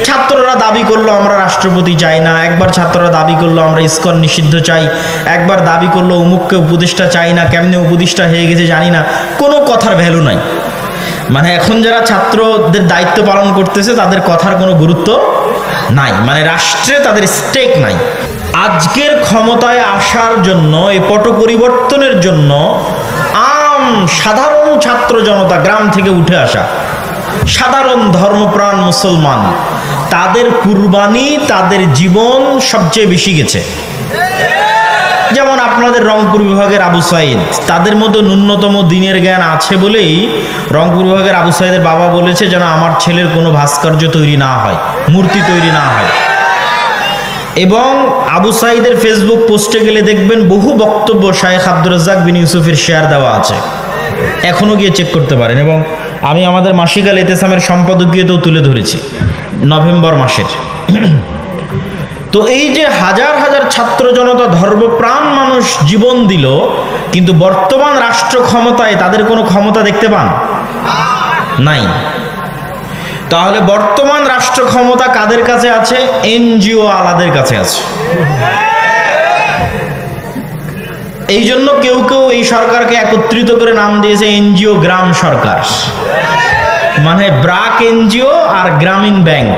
ছাত্ররা দাবি করলো আমরা রাষ্ট্রপতি চাই না, একবার ছাত্ররা দাবি করলো আমরা ইসকন নিষিদ্ধ চাই, একবার দাবি করলো অমুককে উপদেষ্টা চাই না, কেমনে উপদেষ্টা হয়ে গেছে জানি না, কোনো কথার ভ্যালু নাই। মানে এখন যারা ছাত্রদের দায়িত্ব পালন করতেছে তাদের কথার কোনো গুরুত্ব নাই, মানে রাষ্ট্রে তাদের স্টেক নাই। আজকের ক্ষমতায় আসার জন্য, এই পট পরিবর্তনের জন্য সাধারণ ছাত্র জনতা, গ্রাম থেকে উঠে আসা সাধারণ ধর্মপ্রাণ মুসলমান, তাদের কুরবানি, তাদের জীবন সবচেয়ে বেশি গেছে। যেমন আপনাদের রংপুর বিভাগের আবু সাইদ, তাদের মধ্যে ন্যূনতম দিনের জ্ঞান আছে বলেই রংপুর বিভাগের আবু সাইদের বাবা বলেছে যেন আমার ছেলের কোনো ভাস্কর্য তৈরি না হয়, মূর্তি তৈরি না হয়। এবং আবু সাইদের ফেসবুক পোস্টে গেলে দেখবেন বহু বক্তব্য শায়েখ আব্দুর রাজ্জাক বিন ইউসুফের শেয়ার দেওয়া আছে, এখনো গিয়ে চেক করতে পারেন। এবং আমি আমাদের মাসিক আল ইতিসামের সম্পাদকীয়তেও তুলে ধরেছি নভেম্বর মাসের। তো এই যে হাজার হাজার ছাত্র জনতা, ধর্মপ্রাণ মানুষ জীবন দিল, কিন্তু বর্তমান রাষ্ট্র ক্ষমতায় তাদের কোনো ক্ষমতা দেখতে পান নাই। তাহলে বর্তমান রাষ্ট্র ক্ষমতা কাদের কাছে আছে? এনজিও আলাদের কাছে আছে। এই জন্য কেউ কেউ এই সরকারকে একত্রিত করে নাম দিয়েছে এনজিও গ্রাম সরকার, মানে ব্রাক এনজিও আর গ্রামীণ ব্যাংক।